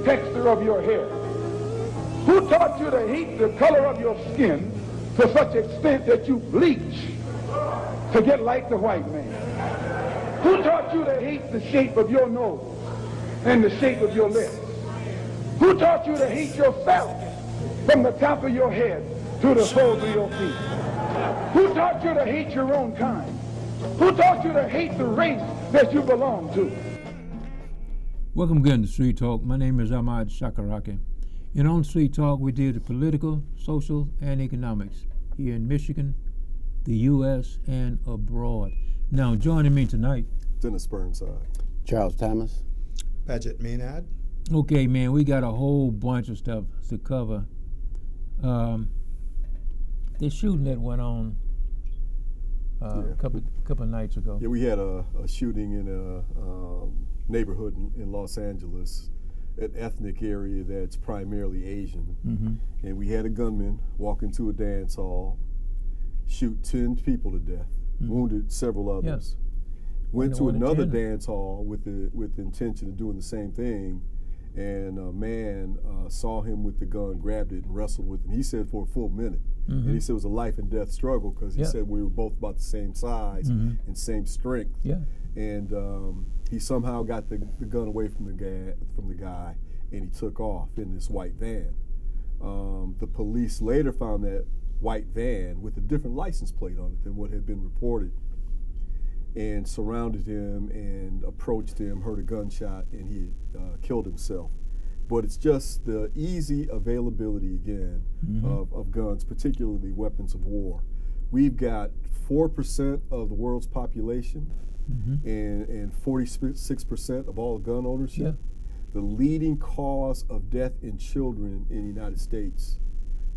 texture of your hair? Who taught you to hate the color of your skin to such extent that you bleach to get like the white man? Who taught you to hate the shape of your nose and the shape of your lips? Who taught you to hate yourself from the top of your head to the soles of your feet? Who taught you to hate your own kind? Who taught you to hate the race that you belong to? Welcome again to Street Talk. My name is Ahmad Shakaraki. And on Street Talk, we deal with political, social, and economics here in Michigan, the U.S., and abroad. Now, joining me tonight, Dennis Burnside, Charles Thomas, Paget Maynard. Okay, man, we got a whole bunch of stuff to cover. The shooting that went on a couple of nights ago. Yeah, we had a shooting in a neighborhood in Los Angeles, an ethnic area that's primarily Asian. Mm-hmm. And we had a gunman walk into a dance hall, shoot 10 people to death, wounded several others. Yeah. Went to another 10. dance hall with the intention of doing the same thing, and a man saw him with the gun, grabbed it, and wrestled with him. He said for a full minute. Mm-hmm. And he said it was a life and death struggle because he said we were both about the same size and same strength. Yeah. And he somehow got the gun away from the guy, and he took off in this white van. The police later found that white van with a different license plate on it than what had been reported, and surrounded him and approached him, heard a gunshot, and he killed himself. But it's just the easy availability again of guns, particularly weapons of war. We've got 4% of the world's population and 46% of all gun ownership. Yeah. The leading cause of death in children in the United States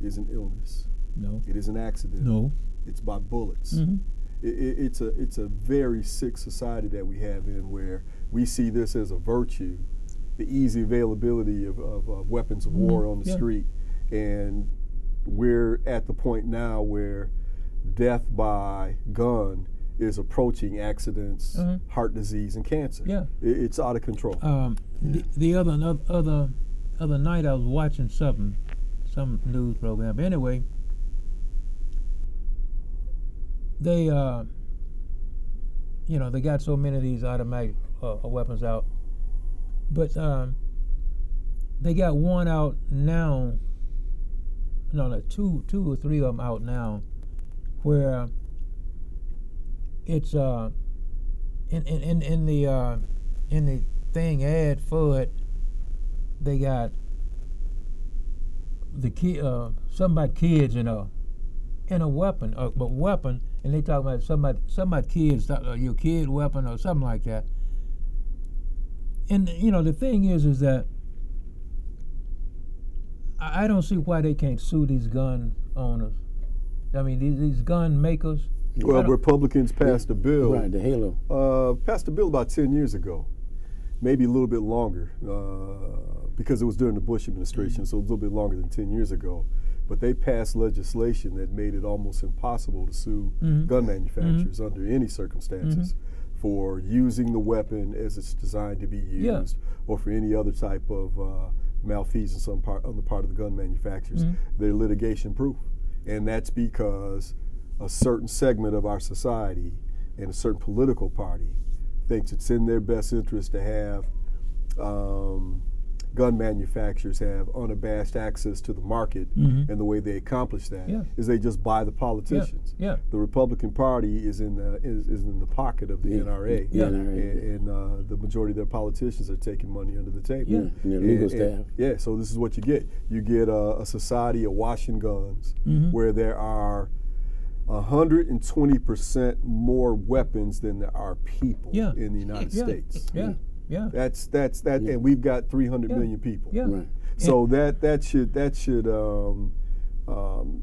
is an illness. No. It is an accident. No. It's by bullets. Mm-hmm. It's a very sick society that we have in where we see this as a virtue, the easy availability of weapons of war on the street. And we're at the point now where death by gun is approaching accidents, heart disease, and cancer. Yeah. It's out of control. The other night I was watching some news program. Anyway, they they got so many of these automatic weapons out, but they got one out now. No, like two or three of them out now, where it's in the thing ad for it, they got the something about kids in a weapon, and they talk about somebody kids, your kid weapon or something like that. And the thing is that I don't see why they can't sue these gun owners. I mean, these gun makers. Well, Republicans passed a bill. Right, the Halo. Passed a bill about 10 years ago, maybe a little bit longer, because it was during the Bush administration, so it was a little bit longer than 10 years ago. But they passed legislation that made it almost impossible to sue gun manufacturers under any circumstances for using the weapon as it's designed to be used, or for any other type of malfeasance on the part of the gun manufacturers. They're litigation proof. And that's because a certain segment of our society and a certain political party thinks it's in their best interest to have gun manufacturers have unabashed access to the market, and the way they accomplish that is they just buy the politicians. Yeah. The Republican Party is in the pocket of the NRA, and the majority of their politicians are taking money under the table. Yeah, and their legal staff. So this is what you get. You get a society of washing guns where there are 120% more weapons than there are people in the United States. Yeah. That's and we've got 300 million people. Yeah. Right. So that should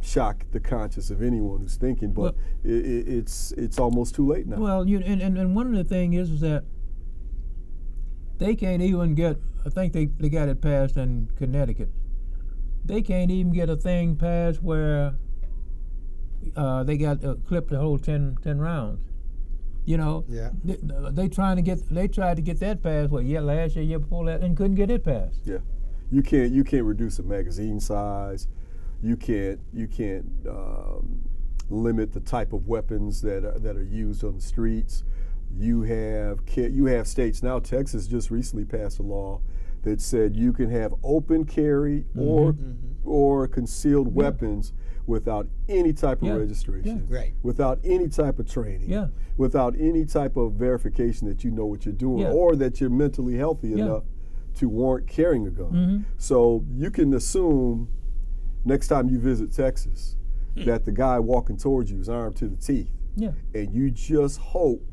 shock the conscience of anyone who's thinking, but it's almost too late now. Well, and one of the things is that they can't even get. I think they got it passed in Connecticut. They can't even get a thing passed where they got clipped the whole 10 rounds. They tried to get that passed. Last year before that, and couldn't get it passed. Yeah. You can't reduce a magazine size. You can't limit the type of weapons that are used on the streets. You have states now. Texas just recently passed a law that said you can have open carry or concealed weapons without any type of registration, without any type of training, without any type of verification that you know what you're doing or that you're mentally healthy enough to warrant carrying a gun. So you can assume next time you visit Texas that the guy walking towards you is armed to the teeth. And you just hope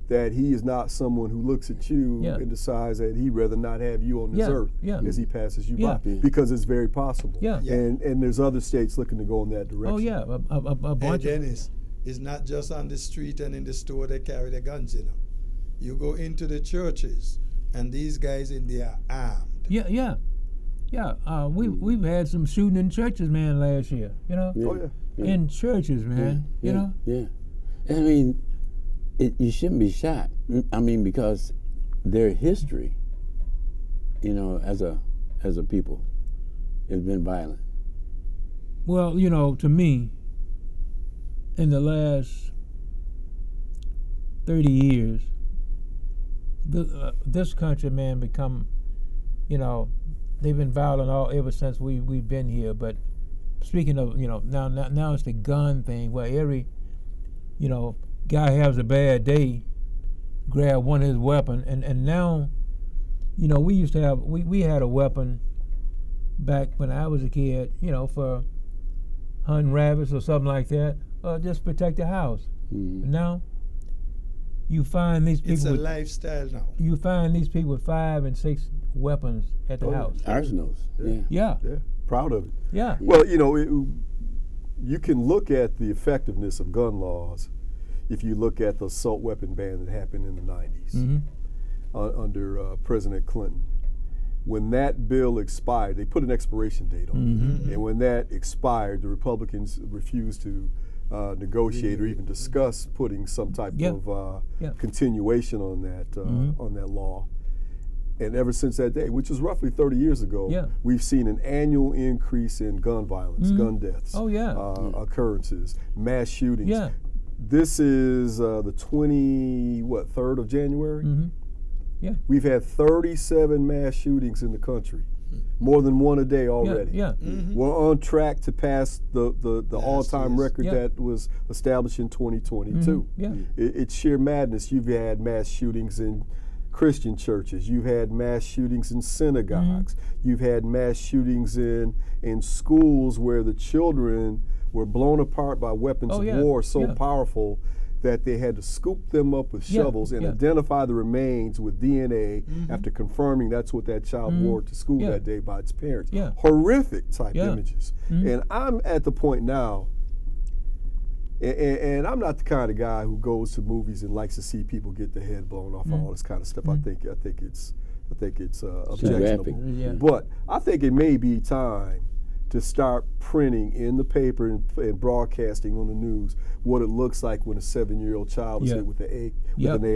that he is not someone who looks at you and decides that he'd rather not have you on this earth as he passes you by, because it's very possible. And there's other states looking to go in that direction. Oh yeah, a bunch. And Dennis, it's not just on the street and in the store they carry their guns, you know. You go into the churches and these guys in there are armed. We've had some shooting in churches, man, last year. You know. In churches, man. You know. I mean, you shouldn't be shot. I mean, because their history, you know, as a people, has been violent. Well, you know, to me, in the last 30 years, this country, man, become, you know, they've been violent ever since we've been here. But speaking of, you know, now it's the gun thing where every, you know, guy has a bad day, grab one of his weapon, and now, you know, we used to have we had a weapon back when I was a kid, you know, for hunting rabbits or something like that, or just protect the house. But now you find these people. It's a lifestyle now. You find these people with 5 and 6 weapons at the house. Arsenals. Yeah. Proud of it. Yeah. Well, you know, you can look at the effectiveness of gun laws if you look at the assault weapon ban that happened in the 90s under President Clinton. When that bill expired, they put an expiration date on it. And when that expired, the Republicans refused to negotiate or even discuss putting some type of continuation on that law. And ever since that day, which was roughly 30 years ago, we've seen an annual increase in gun violence, gun deaths, occurrences, mass shootings. This is the 3rd of January? We've had 37 mass shootings in the country, more than one a day already. We're on track to pass the all-time record that was established in 2022. It's sheer madness. You've had mass shootings in Christian churches. You've had mass shootings in synagogues. You've had mass shootings in schools where the children were blown apart by weapons of war so powerful that they had to scoop them up with shovels and identify the remains with DNA after confirming that's what that child wore to school that day by its parents. Horrific type images. And I'm at the point now, and I'm not the kind of guy who goes to movies and likes to see people get their head blown off and all this kind of stuff. I think it's objectionable. But I think it may be time to start printing in the paper and broadcasting on the news what it looks like when a 7-year-old child is hit with an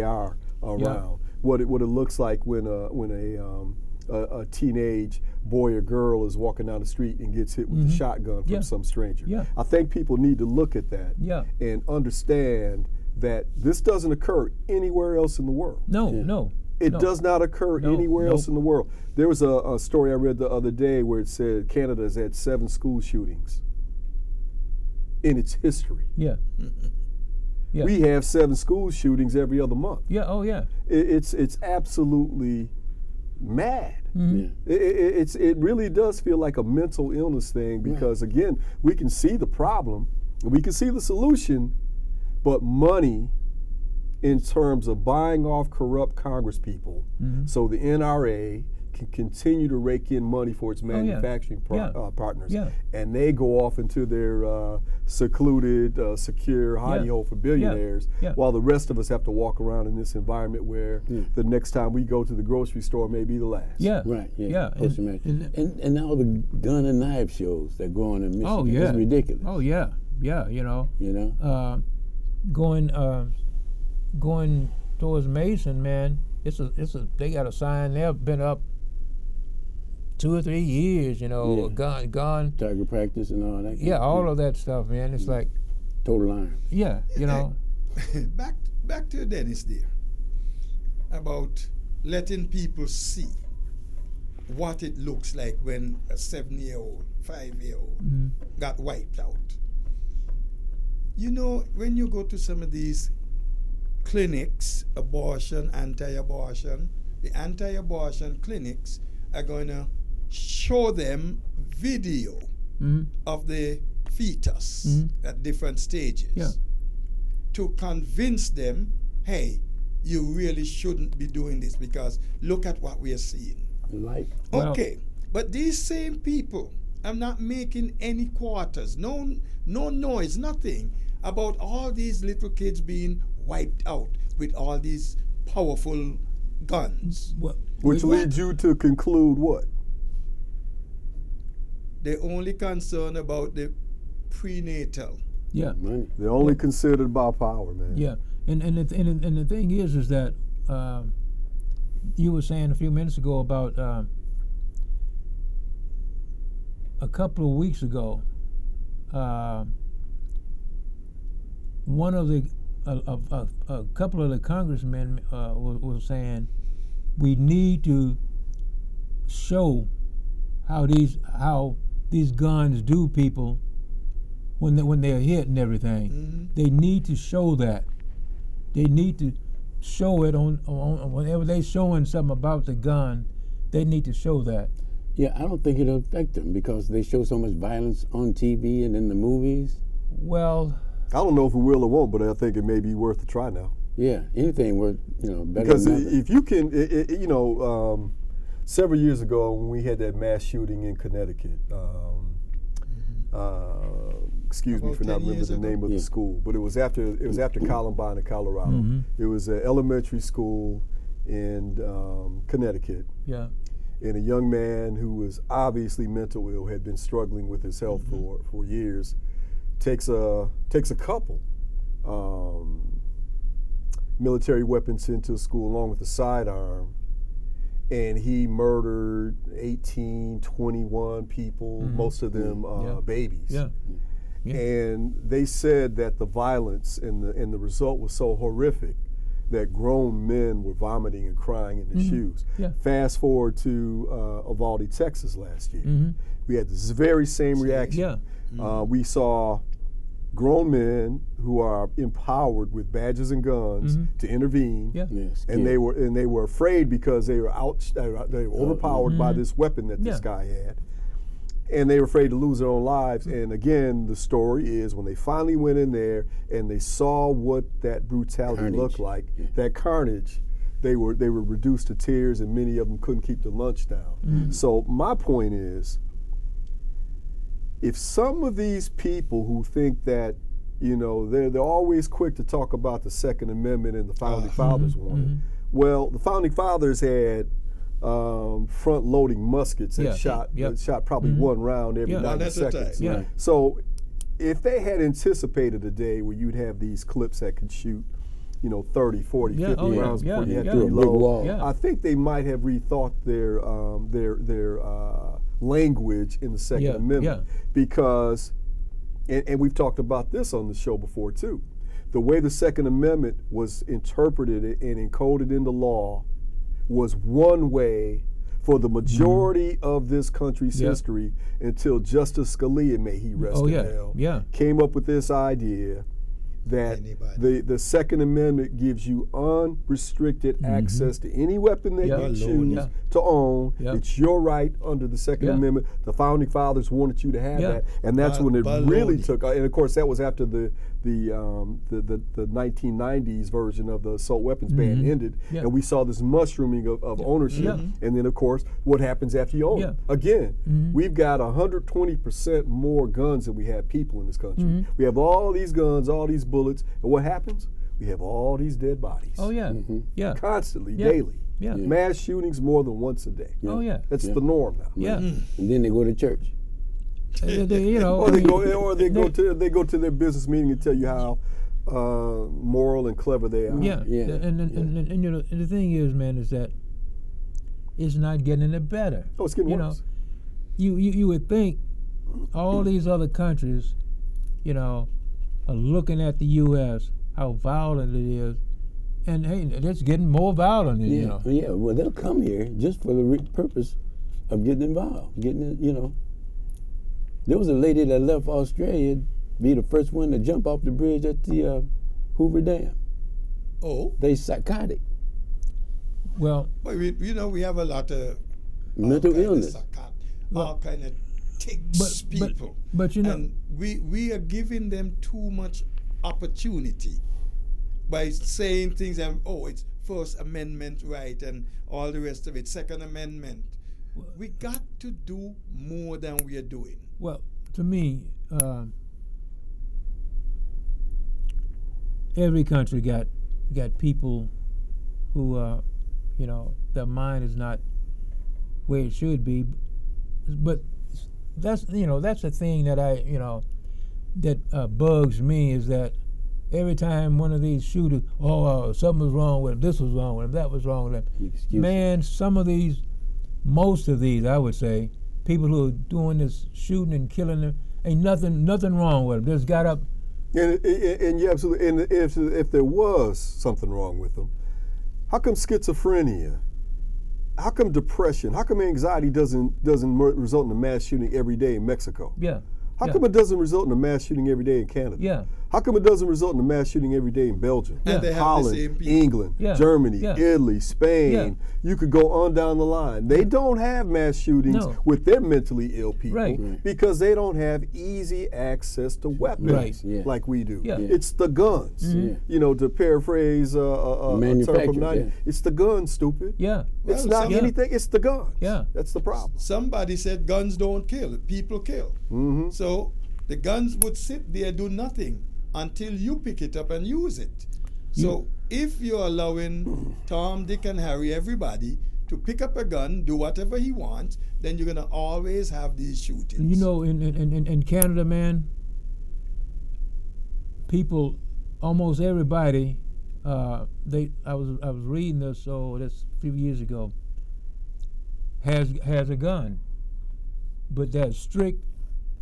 AR around. What it looks like when a teenage boy or girl is walking down the street and gets hit with a shotgun from some stranger. I think people need to look at that and understand that this doesn't occur anywhere else in the world. It does not occur anywhere else in the world. There was a story I read the other day where it said Canada has had 7 school shootings in its history. We have 7 school shootings every other month. It's absolutely mad. It really does feel like a mental illness thing because, again, we can see the problem, we can see the solution, but money in terms of buying off corrupt Congress people so the NRA can continue to rake in money for its manufacturing partners. And they go off into their secluded, secure hidey-hole for billionaires while the rest of us have to walk around in this environment where the next time we go to the grocery store may be the last. And now the gun and knife shows that go on in Michigan. It's ridiculous. Going towards Mason, man, they got a sign there been up 2 or 3 years, gone. Target practice and all that. Yeah, all of that stuff, man. It's like, Total iron. yeah, Back to Dennis there about letting people see what it looks like when a 7-year-old, 5-year-old got wiped out. When you go to some of these clinics, abortion, anti-abortion, the anti-abortion clinics are going to show them video of the fetus at different stages to convince them, hey, you really shouldn't be doing this because look at what we are seeing. Okay, but these same people are not making any quarters, no noise, nothing about all these little kids being wiped out with all these powerful guns. Which leads you to conclude what? They're only concerned about the prenatal. Yeah. They're only considered about power, man. Yeah, and the thing is that you were saying a few minutes ago about a couple of weeks ago, one of the a couple of the congressmen was saying we need to show how these guns do people when they're hit and everything. They need to show that. They need to show it on whenever they're showing something about the gun. They need to show that. Yeah, I don't think it'll affect them because they show so much violence on TV and in the movies. Well, I don't know if it will or won't, but I think it may be worth a try now. Yeah, anything worth better because than nothing. if you can, several years ago when we had that mass shooting in Connecticut. Excuse me for not remembering the name of the school, but it was after Columbine in Colorado. It was an elementary school in Connecticut. Yeah. And a young man who was obviously mental ill, had been struggling with his health for years, takes a couple military weapons into school along with a sidearm, and he murdered 18, 21 people, most of them babies. Yeah. And they said that the violence and the result was so horrific that grown men were vomiting and crying in their shoes. Yeah. Fast forward to Uvalde, Texas last year. We had this very same reaction. Yeah. We saw grown men who are empowered with badges and guns to intervene, and they were afraid because they were overpowered by this weapon that this guy had, and they were afraid to lose their own lives. And again, the story is when they finally went in there and they saw what that brutality looked like, that carnage, they were reduced to tears, and many of them couldn't keep the lunch down. So my point is, if some of these people who think that, they're always quick to talk about the Second Amendment and the Founding Fathers wanted. Well, the Founding Fathers had front-loading muskets that shot probably one round every 90 seconds. Yeah. So if they had anticipated a day where you'd have these clips that could shoot 30, 40, 50 rounds before you had to reload, I think they might have rethought their language in the Second Amendment, because, and we've talked about this on the show before too, the way the Second Amendment was interpreted and encoded into law was one way for the majority of this country's history until Justice Scalia, may he rest in hell, came up with this idea that the Second Amendment gives you unrestricted access to any weapon that you choose to own. It's your right under the Second Amendment. The Founding Fathers wanted you to have that, and that's when it really took. And of course, that was after the 1990s version of the assault weapons ban ended, and we saw this mushrooming of ownership. And then, of course, what happens after you own it? Again, we've got 120% more guns than we have people in this country. We have all these guns, all these bullets, and what happens? We have all these dead bodies. Oh yeah, constantly, daily. Mass shootings more than once a day. Oh yeah, that's the norm now. And then they go to church. Or they go to their business meeting and tell you how moral and clever they are. And the thing is, man, is that it's not getting any better. Oh, it's getting you worse. know, you would think all these other countries, you know, are looking at the U.S. how violent it is, and hey, it's getting more violent. You know. Yeah. Well, they'll come here just for the purpose of getting involved, you know. There was a lady that left Australia, be the first one to jump off the bridge at the Hoover Dam. Oh, They psychotic, Well, but we have a lot of mental illness. all kind of ticks people. but you know, and we are giving them too much opportunity by saying things and it's First Amendment right and all the rest of it, Second Amendment. We got to do more than we are doing. well, to me, every country got people who, you know, their mind is not where it should be. But that's the thing that that bugs me, is that every time one of these shooters, something was wrong with him, this was wrong with him, that was wrong with him. Excuses. Man, most of these, I would say, people who are doing this shooting and killing them, ain't nothing wrong with them. Just got up. And yeah, absolutely. And if there was something wrong with them, how come schizophrenia? How come depression? How come anxiety doesn't result in a mass shooting every day in Mexico? Yeah. How come it doesn't result in a mass shooting every day in Canada? Yeah. How come it doesn't result in a mass shooting every day in Belgium, And they have the Holland, same people. England, Yeah. Germany, Yeah. Italy, Spain? Yeah. You could go on down the line. They don't have mass shootings No. with their mentally ill people Right. because they don't have easy access to weapons Right. Yeah. like we do. Yeah. It's the guns. Yeah. You know, to paraphrase a term from Manufactured, 90, yeah. it's the guns, stupid. Yeah. It's Well, not some- anything. It's the guns. Yeah. That's the problem. Somebody said guns don't kill, people kill. Mm-hmm. So the guns would sit there, do nothing until you pick it up and use it. So if you're allowing Tom, Dick, and Harry, everybody, to pick up a gun, do whatever he wants, then you're gonna always have these shootings. You know, in Canada, man, people, almost everybody, I was reading this this a few years ago, has a gun, but there's strict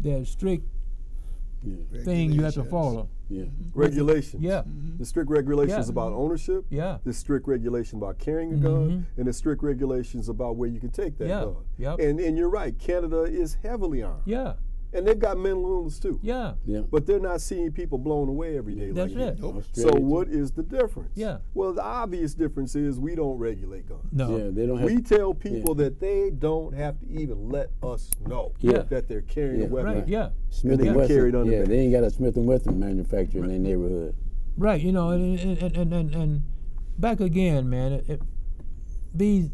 Yeah. thing you have to Regulations. follow. Yeah. Regulations. Yeah. The strict regulations Yeah. about ownership. Yeah. The strict regulation about carrying a gun, and the strict regulations about where you can take that Yeah. gun. Yep. And you're right. Canada is heavily armed, Yeah. and they've got mental illness too. Yeah. Yeah. But they're not seeing people blown away every day. That's like it. that. Nope. So what is the difference? Yeah. Well, the obvious difference is we don't regulate guns. No. Yeah, they don't have. We tell people Yeah. that they don't have to even let us know Yeah. that they're carrying Yeah. a weapon. Right. Yeah. Smith they and can carry it Wesson. on the Yeah, back. they ain't got a Smith and Wesson manufacturer in their neighborhood. Right. You know, and back again, man. These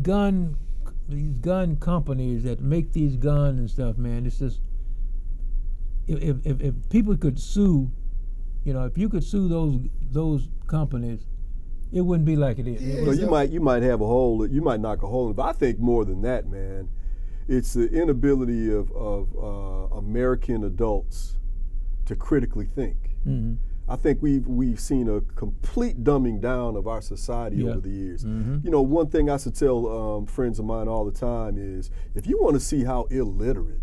gun companies that make these guns and stuff, man. It's just, if people could sue, you know, if you could sue those companies, it wouldn't be like it is. Yeah. So you might have a hole. You might knock a hole in it. But I think more than that, man, it's the inability of American adults to critically think. Mm-hmm. I think we've seen a complete dumbing down of our society Yeah. over the years. Mhm. You know, one thing I used to tell friends of mine all the time is, if you want to see how illiterate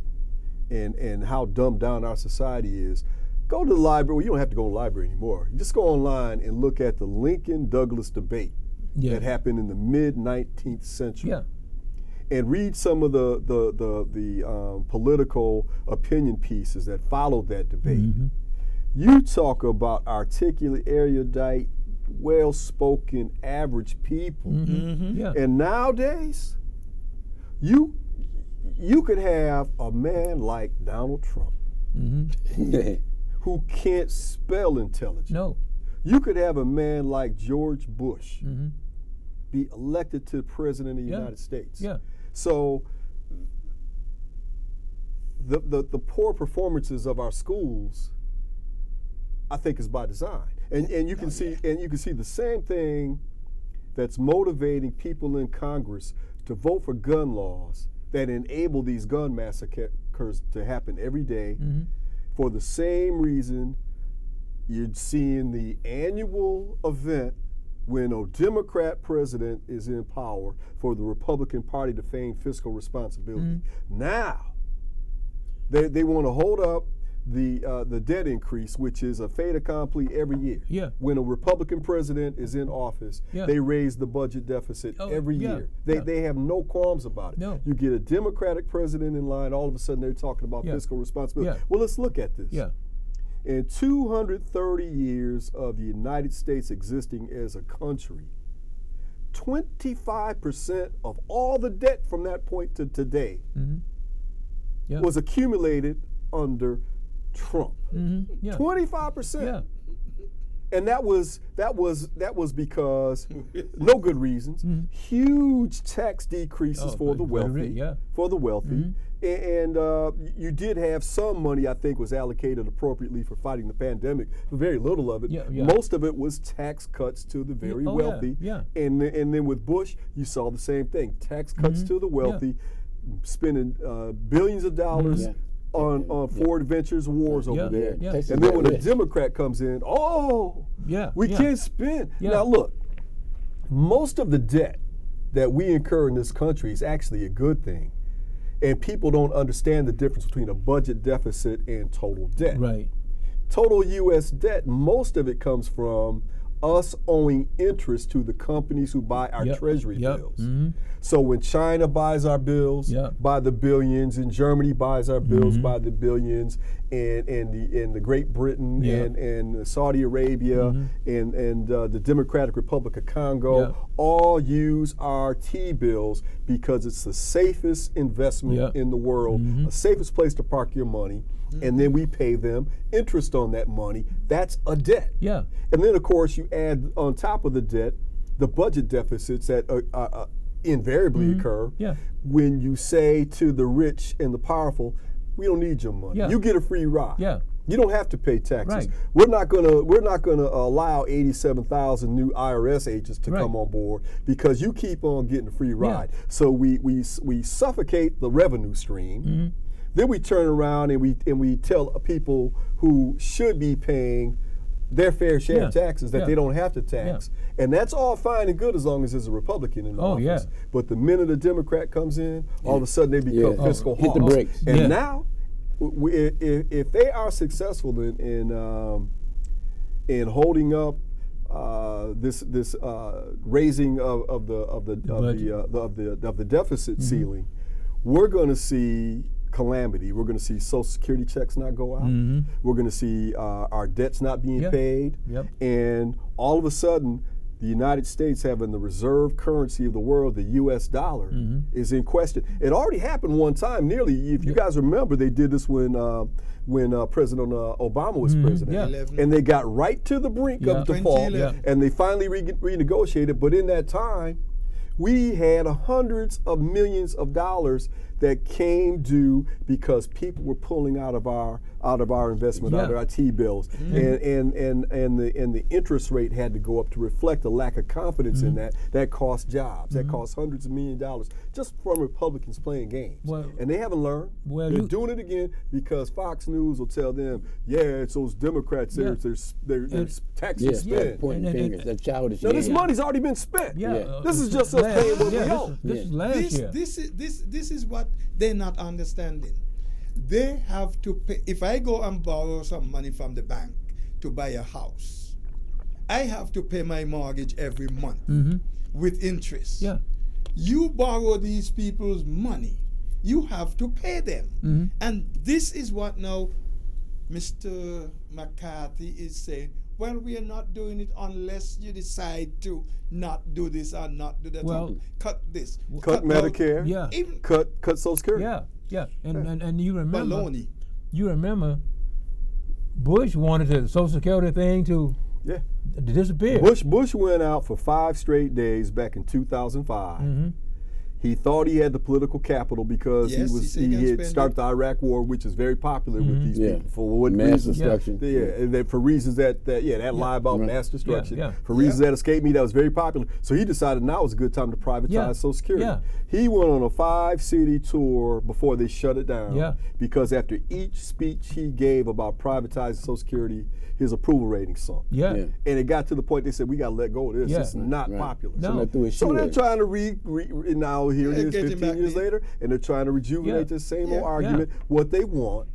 and how dumbed down our society is, go to the library. Well, you don't have to go to the library anymore. You just go online and look at the Lincoln-Douglas debate Yeah. that happened in the mid-19th century. Yeah. And read some of the political opinion pieces that followed that debate. Mm-hmm. You talk about articulate, erudite, well-spoken, average people. Mm-hmm. Yeah. And nowadays, you could have a man like Donald Trump Mm-hmm. who can't spell intelligence. No. You could have a man like George Bush Mm-hmm. be elected to president of the Yeah. United States. Yeah. So the poor performances of our schools, I think, is by design. And you can see the same thing that's motivating people in Congress to vote for gun laws that enable these gun massacres to happen every day. Mm-hmm. For the same reason you're seeing the annual event when a Democrat president is in power for the Republican Party to feign fiscal responsibility. Now, they want to hold up the debt increase, which is a fait accompli every year. Yeah. When a Republican president is in office, Yeah. they raise the budget deficit every yeah, year. yeah. They have no qualms about it. No. You get a Democratic president in line, all of a sudden they're talking about Yeah. fiscal responsibility. Yeah. Well, let's look at this. Yeah. In 230 years of the United States existing as a country, 25% of all the debt from that point to today Yeah. was accumulated under Trump. Yeah. 25%. Yeah. And that was because no good reasons. Huge tax decreases Oh, for the very, wealthy. yeah. For the wealthy. And you did have some money, I think, was allocated appropriately for fighting the pandemic. Very little of it. Yeah, yeah. Most of it was tax cuts to the very Oh, yeah, wealthy. yeah. And then with Bush, you saw the same thing. Tax cuts to the wealthy, spending billions of dollars Yeah. on Ford Ventures wars Yeah, over there. yeah. Texas And then got when a rich. Democrat comes in, we Yeah. can't spend. Yeah. Now look, most of the debt that we incur in this country is actually a good thing. And people don't understand the difference between a budget deficit and total debt. Right. Total U.S. debt, most of it comes from us owing interest to the companies who buy our Yep. treasury Yep. bills. Mhm. So when China buys our bills Yep. by the billions, and Germany buys our bills by the billions, and the Great Britain Yep. and Saudi Arabia and the Democratic Republic of Congo Yep. all use our T-bills because it's the safest investment Yep. in the world, the safest place to park your money, and then we pay them interest on that money. That's a debt. Yeah. And then, of course, you add on top of the debt the budget deficits that invariably occur Yeah. when you say to the rich and the powerful, "We don't need your money. Yeah. You get a free ride. Yeah. You don't have to pay taxes. Right. We're not gonna allow 87,000 new IRS agents to Right. come on board because you keep on getting a free ride. So we suffocate the revenue stream. Then we turn around and we tell people who should be paying their fair share Yeah. of taxes that Yeah. they don't have to tax. And that's all fine and good as long as there's a Republican in Oh, office. yeah. But the minute a Democrat comes in, all of a sudden they become Yeah. fiscal Hit the hawks. brakes. And Yeah. now, if they are successful in holding up this raising of the deficit ceiling, we're going to see calamity. We're going to see Social Security checks not go out. We're going to see our debts not being Yeah. paid. Yep. And all of a sudden, the United States having the reserve currency of the world, the U.S. dollar, is in question. It already happened one time, nearly. If you guys remember, they did this when President Obama was president. Yeah. 11. And they got right to the brink Yeah. of default, 2011. and they finally renegotiated. But in that time, we had hundreds of millions of dollars that came due because people were pulling out of our investment, out of Yeah. our T-bills, and the interest rate had to go up to reflect the lack of confidence in that. That cost jobs. That cost hundreds of millions of dollars just from Republicans playing games. Well- and they haven't learned. Well, They're you- doing it again because Fox News will tell them, yeah, it's those Democrats. Yeah. There's taxes Yeah, spent. pointing And- fingers. That childish. Now this game. money's already been spent. Yeah. Yeah. This is just us paying what we owe. This is last year. This is what they're not understanding. They have to pay. If I go and borrow some money from the bank to buy a house, I have to pay my mortgage every month with interest. Yeah. You borrow these people's money, you have to pay them. And this is what now Mr. McCarthy is saying. Well, we are not doing it unless you decide to not do this or not do that. Well- cut this. Cut that. Medicare. Yeah. Even Cut Social Security. Yeah. Yeah. And you remember. baloney. You remember Bush wanted the Social Security thing to Yeah. disappear. Bush went out for 5 straight days back in 2005. He thought he had the political capital because Yes, he he can had spend started the Iraq War, which is very popular with these Yeah. people for what Mass reasons. destruction. Yeah, and that for reasons that lie about Right. mass destruction. Yeah. For reasons that escaped me, that was very popular. So he decided now was a good time to privatize Yeah. Social Security. Yeah. He went on a 5-city tour before they shut it down. Yeah. Because after each speech he gave about privatizing Social Security, his approval rating sunk. Yeah. Yeah. And it got to the point they said, we got to let go of this. Yeah. It's not Right. popular. No. Somebody threw a So shoe they're at it. trying to now here it Yeah, is get him 15 back years in. later, and they're trying to rejuvenate Yeah. this same Yeah. old argument. What they want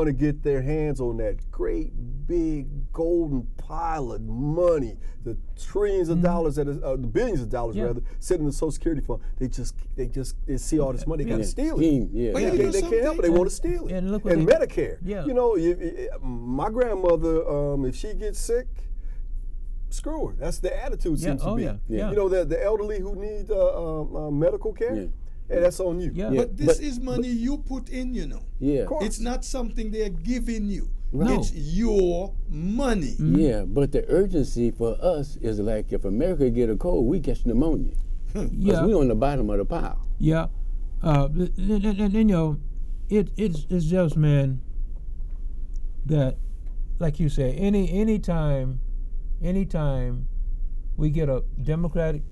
to get their hands on that great big golden pile of money, the trillions of dollars that is, the billions of dollars Yeah. rather, sitting in the Social Security fund. They see all this money, they got to steal it. Scheme, yeah. But They, you can't, know they can't help it. They something? want to steal it. And look what And they- Medicare. Yeah. You know, my grandmother, if she gets sick, screw her. That's the attitude Yeah. seems to Oh, be. yeah. Yeah. You know, the elderly who need medical care, Yeah. hey, that's on you. Yeah. But this is money you put in, you know. Yeah. course. It's not something they're giving you. No. It's your money. Yeah, but the urgency for us is like if America get a cold, we catch pneumonia. Because Yeah. we on the bottom of the pile. Yeah, and you know, it's just, man, that, like you say, anytime we get a Democratic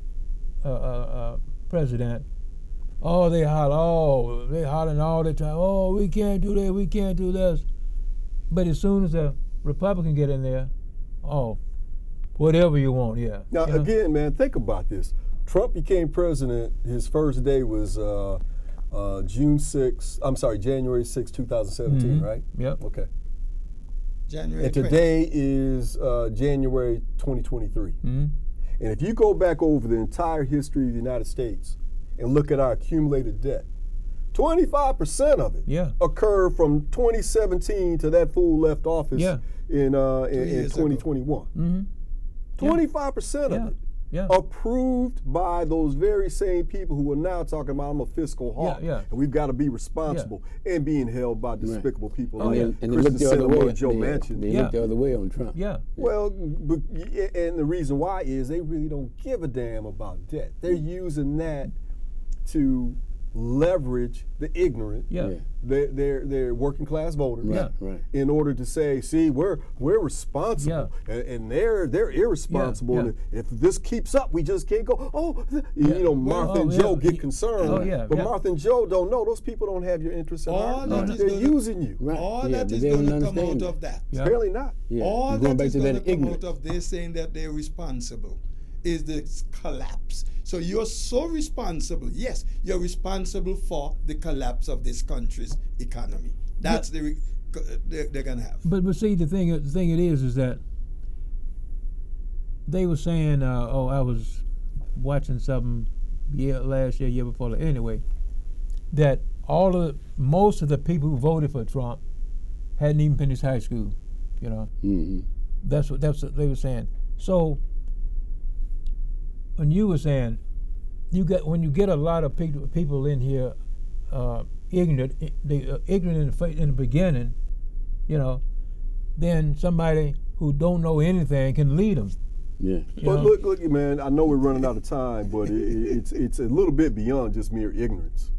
president, they hollering all the time. Oh, we can't do that. We can't do this. But as soon as a Republican get in there, whatever you want, yeah. Now, You know? again, man, think about this. Trump became president. His first day was January 6, 2017, right? Yep. Okay. January And 20. today is January 2023. Mhm. And if you go back over the entire history of the United States and look at our accumulated debt, 25% of it Yeah. occurred from 2017 to that fool left office Yeah. in years ago. 2021. Mm-hmm. 25% Yeah. of it Yeah. approved by those very same people who are now talking about I'm a fiscal hawk yeah. and we've got to be responsible and being held by despicable people Oh, like yeah. And they look Kristen the other Sinema way. and Joe Manchin. They Yeah. look the other way on Trump. Yeah. Well, and the reason why is they really don't give a damn about debt. They're using that to leverage the ignorant, Yeah. Yeah. their working class voters, Right, right. in order to say, see, we're responsible, and they're irresponsible. Yeah, And if this keeps up, we just can't go. You know, Martha and yeah. Joe get concerned, Oh, yeah, but yeah. Martha and Joe don't know. Those people don't have your interests in All heart. that is They're gonna- using you. Right. All Yeah, that but is they going don't to come out understand of that. Yeah. Apparently not. Yeah. All You're going that back is to going that to come ignorance. out of they saying that they're responsible is the collapse. So you're so responsible. Yes, you're responsible for the collapse of this country's economy. That's they're going to have. But see, the thing it is that they were saying, I was watching something last year before. Anyway, that most of the people who voted for Trump hadn't even finished high school. You know, Mm-hmm. that's what they were saying. So when you were saying when you get a lot of people in here ignorant in the beginning, you know, then somebody who don't know anything can lead them. Yeah. You But know? look, man. I know we're running out of time, but it's a little bit beyond just mere ignorance.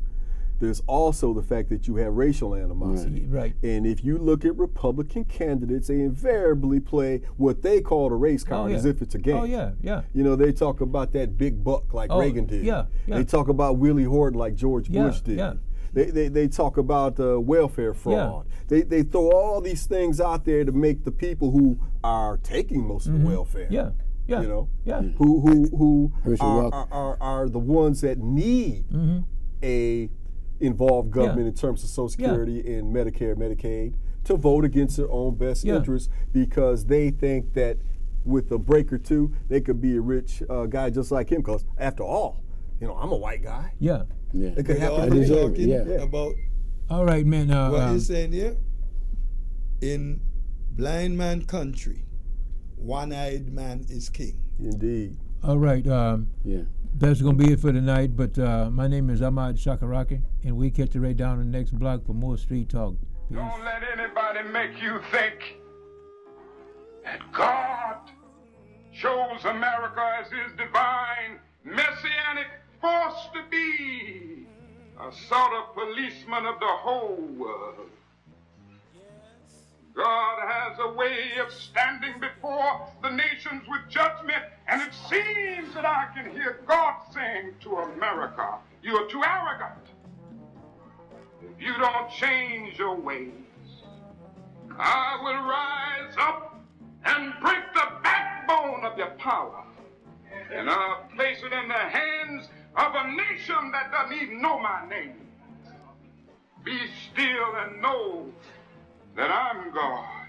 There's also the fact that you have racial animosity. Right. And if you look at Republican candidates, they invariably play what they call the race card as if it's a game. Oh yeah, yeah. You know, they talk about that big buck like Oh, Reagan did. yeah, yeah. They talk about Willie Horton like George Yeah, Bush did. yeah. They talk about welfare fraud. They throw all these things out there to make the people who are taking most of the welfare. Mm-hmm. Yeah, yeah. You know, Yeah. who Herschel Walker. are the ones that need Mm-hmm. a involved government in terms of Social Security and Medicare, Medicaid to vote against their own best interests because they think that with a break or two they could be a rich guy just like him. Because after all, you know, I'm a white guy. Yeah. Yeah. It could We happen are for me. deserve it, talking yeah. about All right, man. what you're saying here. In blind man country, one-eyed man is king. Indeed. All right. Yeah. That's going to be it for tonight. But my name is Ahmad Shakaraki, and we catch you right down in the next block for more Street Talk. Peace. Don't let anybody make you think that God chose America as his divine messianic forced to be a sort of policeman of the whole world. God has a way of standing before the nations with judgment, and it seems that I can hear God saying to America, you are too arrogant. If you don't change your ways, I will rise up and break the backbone of your power, and I'll place it in the hands of a nation that doesn't even know my name. Be still and know that I'm God.